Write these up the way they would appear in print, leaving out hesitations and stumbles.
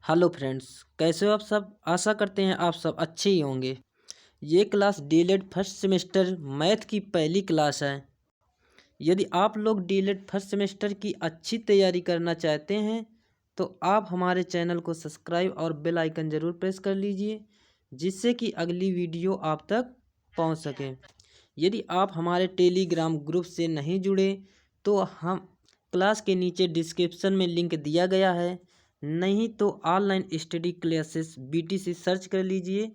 Hello friends, कैसे हो आप सब। आशा करते हैं आप सब अच्छे ही होंगे। ये class DElEd first semester math की पहली क्लास है। यदि आप लोग डीएलएड फर्स्ट सेमेस्टर की अच्छी तैयारी करना चाहते हैं तो आप हमारे चैनल को सब्सक्राइब और बेल आइकन ज़रूर प्रेस कर लीजिए, जिससे कि अगली वीडियो आप तक पहुंच सके। यदि आप हमारे टेलीग्राम ग्रुप से नहीं जुड़े तो हम क्लास के नीचे डिस्क्रिप्शन में लिंक दिया गया है, नहीं तो online study classes BTC search कर लीजिए,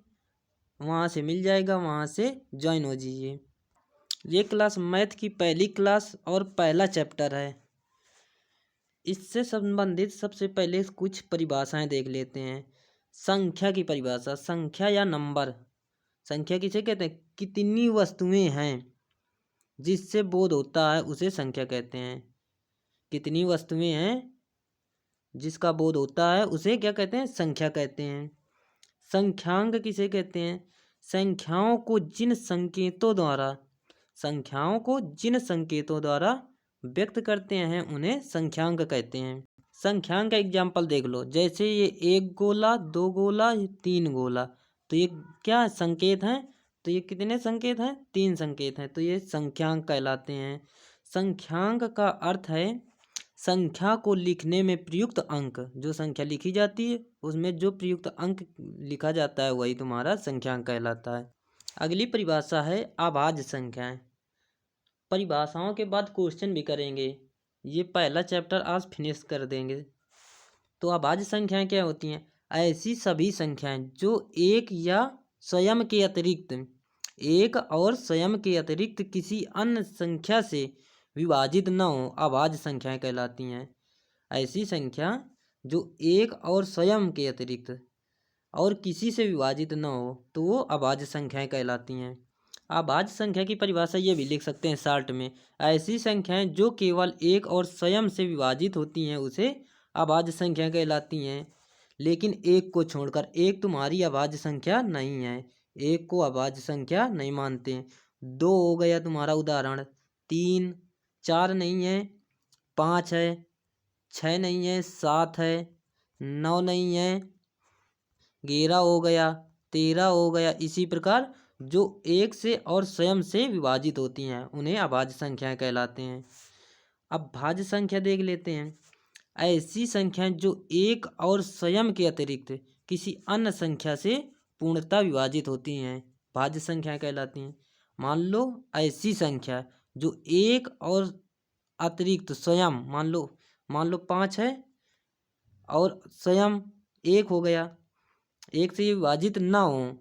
वहाँ से मिल जाएगा, वहाँ से ज्वाइन हो जाइए। ये क्लास मैथ की पहली क्लास और पहला चैप्टर है। इससे संबंधित सबसे पहले कुछ परिभाषाएं देख लेते हैं। संख्या की परिभाषा, संख्या या नंबर। संख्या किसे कहते हैं? कितनी वस्तुएं हैं जिससे बोध होता है उसे संख्या कहते हैं। कितनी वस्तुएं हैं जिसका बोध होता है उसे क्या कहते हैं? संख्या कहते हैं। संख्यांक किसे कहते हैं? संख्याओं को जिन संकेतों द्वारा व्यक्त करते हैं उन्हें संख्यांक कहते हैं। संख्यांक का एग्जाम्पल देख लो, जैसे ये 1 गोला, 2 गोला, 3 गोला, तो ये क्या संकेत हैं? तो ये कितने संकेत हैं? 3 संकेत हैं, तो ये संख्यांक कहलाते हैं। संख्यांक का अर्थ है संख्या को लिखने में प्रयुक्त अंक। जो संख्या लिखी जाती है उसमें जो प्रयुक्त अंक लिखा जाता है वही तुम्हारा संख्यांक कहलाता है। अगली परिभाषा है अभाज्य संख्याएं। परिभाषाओं के बाद क्वेश्चन भी करेंगे। ये पहला चैप्टर आज फिनिश कर देंगे। तो अभाज्य संख्याएं क्या होती हैं? ऐसी सभी संख्याएं जो एक और स्वयं के अतिरिक्त किसी अन्य संख्या से विभाजित न हो, अभाज्य संख्याएं कहलाती हैं। ऐसी संख्या जो एक और स्वयं के अतिरिक्त और किसी से विभाजित न हो तो वो अभाज्य संख्याएं कहलाती हैं। अभाज्य संख्या की परिभाषा ये भी लिख सकते हैं शॉर्ट में, ऐसी संख्याएं जो केवल एक और स्वयं से विभाजित होती हैं उसे अभाज्य संख्या कहलाती हैं। लेकिन एक को छोड़कर, एक तुम्हारी अभाज्य संख्या नहीं है, एक को अभाज्य संख्या नहीं मानते हैं। 2 हो गया तुम्हारा उदाहरण, 3, 4 नहीं है, 5 है, 6 नहीं है, 7 है, 9 नहीं है, 11 हो गया, 13 हो गया। इसी प्रकार जो एक से और स्वयं से विभाजित होती हैं उन्हें अभाज्य संख्याएं कहलाते हैं। अब भाज्य संख्या देख लेते हैं। ऐसी संख्याएं जो एक और स्वयं के अतिरिक्त किसी अन्य संख्या से पूर्णतः विभाजित होती हैं भाज्य संख्याएं कहलाती हैं। मान लो ऐसी संख्या जो एक और अतिरिक्त स्वयं, मान लो 5 है और स्वयं 1 हो गया, एक से विभाजित ना हो,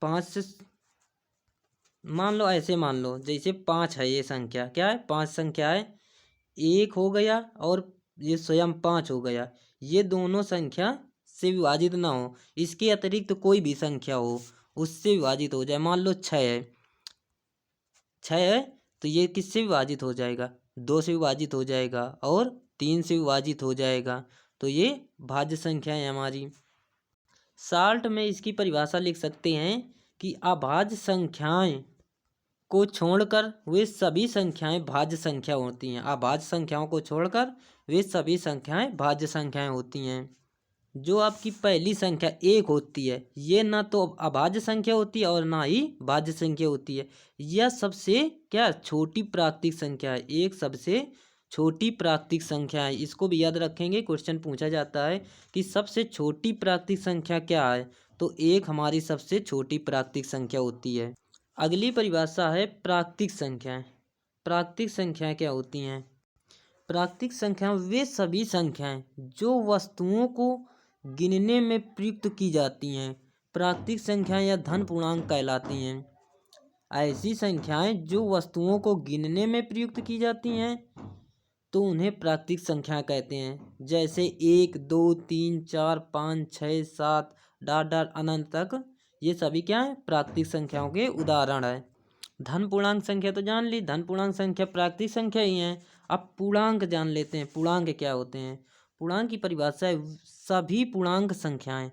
5 से मान लो, ऐसे मान लो जैसे 5 है, ये संख्या क्या है? 5 संख्या है, 1 हो गया और ये स्वयं 5 हो गया। ये दोनों संख्या से विभाजित ना हो, इसके अतिरिक्त कोई भी संख्या हो उससे विभाजित हो जाए। मान लो 6 है, 6 है तो ये किससे विभाजित हो जाएगा? 2 से विभाजित हो जाएगा और 3 से विभाजित हो जाएगा। तो ये भाज्य संख्या है हमारी। शॉर्ट में इसकी परिभाषा लिख सकते हैं कि अभाज्य संख्याएं को छोड़कर वे सभी संख्याएं भाज्य संख्या होती हैं। अभाज्य संख्याओं को छोड़कर वे सभी संख्याएं भाज्य संख्याएं होती हैं। जो आपकी पहली संख्या 1 होती है, ये ना तो अभाज्य संख्या होती है और ना ही भाज्य संख्या होती है। यह सबसे क्या छोटी प्राकृतिक संख्या है, एक सबसे छोटी प्राकृतिक संख्या है। इसको भी याद रखेंगे, क्वेश्चन पूछा जाता है कि सबसे छोटी प्राकृतिक संख्या क्या है, तो 1 हमारी सबसे छोटी प्राकृतिक संख्या होती है। अगली परिभाषा है प्राकृतिक संख्याएं। प्राकृतिक संख्याएं क्या होती हैं? प्राकृतिक संख्याएं वे सभी संख्याएं जो वस्तुओं को गिनने में प्रयुक्त की जाती हैं प्राकृतिक संख्याएं या धन पूर्णांक कहलाती हैं। ऐसी संख्याएं जो वस्तुओं को गिनने में प्रयुक्त की जाती हैं तो उन्हें प्राकृतिक संख्या कहते हैं। जैसे 1, 2, 3, 4, 5, 6, 7 डाट डाट अनंत तक, ये सभी क्या है? प्राकृतिक संख्याओं के उदाहरण है। धन पूर्णांक संख्या तो जान ली, धन पूर्णांक संख्या प्राकृतिक संख्या ही है। अब पूर्णांक जान लेते हैं। पूर्णांक क्या होते हैं? पूर्णांक की परिभाषा है सभी पूर्णांक संख्याएं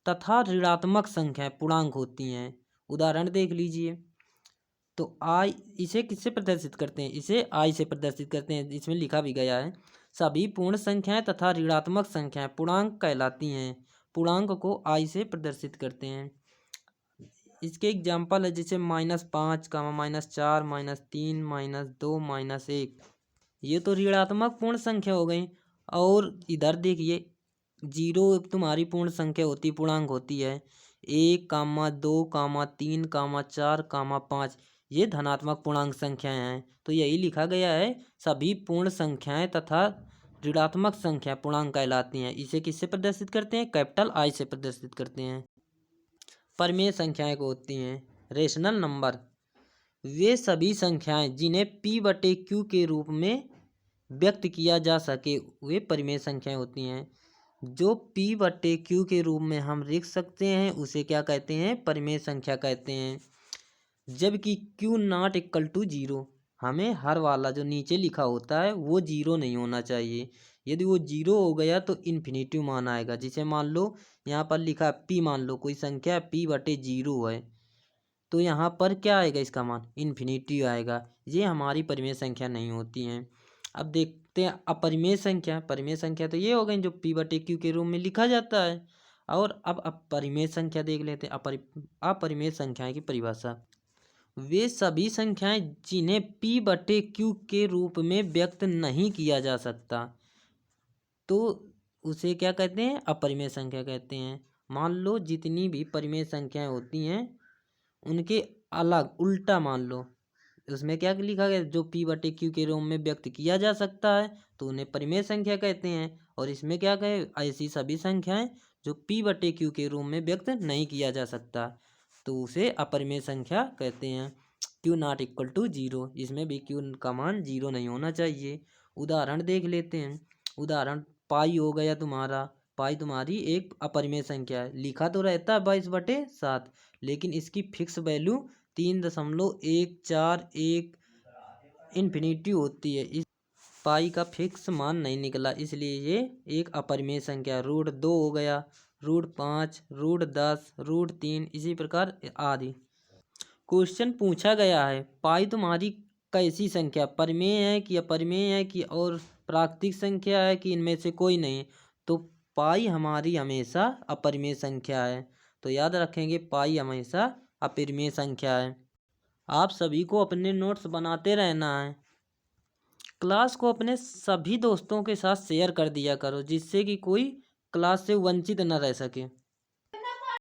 तथा ऋणात्मक संख्याएं पूर्णांक होती हैं। उदाहरण देख लीजिए। तो आई, इसे किससे प्रदर्शित करते हैं? इसे आई से प्रदर्शित करते हैं। इसमें लिखा भी गया है सभी पूर्ण संख्याएं तथा ऋणात्मक संख्याएं पूर्णांक कहलाती हैं। पूर्णांक को आई से प्रदर्शित करते हैं। इसके एग्जाम्पल है जैसे -5, -4, -3, -2, -1। ये तो ऋणात्मक पूर्ण संख्या हो गई। और इधर देखिए, 0 तुम्हारी पूर्ण संख्या होती, पूर्णांक होती है। 1, 2, 3, 4, 5 ये धनात्मक पूर्णांक संख्याएं हैं। तो यही लिखा गया है, सभी पूर्ण संख्याएं तथा ऋणात्मक संख्या पूर्णांक कहलाती हैं। इसे किससे प्रदर्शित करते हैं? कैपिटल आई से प्रदर्शित करते हैं। परिमेय संख्याएं को होती हैं रेशनल नंबर। वे सभी संख्याएं जिन्हें p/q के रूप में व्यक्त किया जा सके वे परिमेय संख्याएं होती हैं। जो p/q के रूप में हम लिख सकते हैं उसे क्या कहते हैं? परिमेय संख्या कहते हैं। जबकि q नॉट इक्वल टू 0, हमें हर वाला जो नीचे लिखा होता है वो 0 नहीं होना चाहिए। यदि वो 0 हो गया तो इन्फिनेटिव मान आएगा। जिसे मान लो यहाँ पर लिखा p, मान लो कोई संख्या p/0 है, तो यहाँ पर क्या आएगा? इसका मान इन्फिनेटिव आएगा। ये हमारी परिमेय संख्या नहीं होती हैं। अब देखते हैं अपरिमेय संख्या। परिमेय संख्या तो ये हो गई जो p/q के रूप में लिखा जाता है। और अब अपरिमेय संख्या देख लेते हैं। अपरिमेय संख्याएं की परिभाषा, वे सभी संख्याएं जिन्हें p/q के रूप में व्यक्त नहीं किया जा सकता, तो उसे क्या कहते हैं? अपरिमेय संख्या कहते हैं। मान लो जितनी भी परिमेय संख्याएं होती हैं उनके अलग उल्टा मान लो, उसमें क्या लिखा गया? जो p/q के रूप में व्यक्त किया जा सकता है तो उन्हें परिमेय संख्या कहते हैं। और इसमें क्या कहे? ऐसी सभी संख्याएं जो p/q के रूप में व्यक्त नहीं किया जा सकता तो उसे अपरिमेय संख्या कहते हैं। q नॉट इक्वल टू 0, इसमें भी q का मान 0 नहीं होना चाहिए। उदाहरण देख लेते हैं। उदाहरण पाई हो गया तुम्हारा। पाई तुम्हारी एक अपरिमेय संख्या है। लिखा तो रहता है 22/7, लेकिन इसकी फिक्स वैल्यू 3.141 इन्फिनिटी होती है। इस पाई का फिक्स मान नहीं निकला, इसलिए ये एक अपरिमेय संख्या। √2 हो गया, √5, √10, √3, इसी प्रकार आदि। क्वेश्चन पूछा गया है पाई तुम्हारी कैसी संख्या, परिमेय है कि अपरिमेय है कि और प्राकृतिक संख्या है कि इनमें से कोई नहीं? तो पाई हमारी हमेशा अपरिमेय संख्या है। तो याद रखेंगे पाई हमेशा अपरिमेय संख्या है। आप सभी को अपने नोट्स बनाते रहना है। क्लास को अपने सभी दोस्तों के साथ शेयर कर दिया करो जिससे कि कोई क्लास से वंचित न रह सके।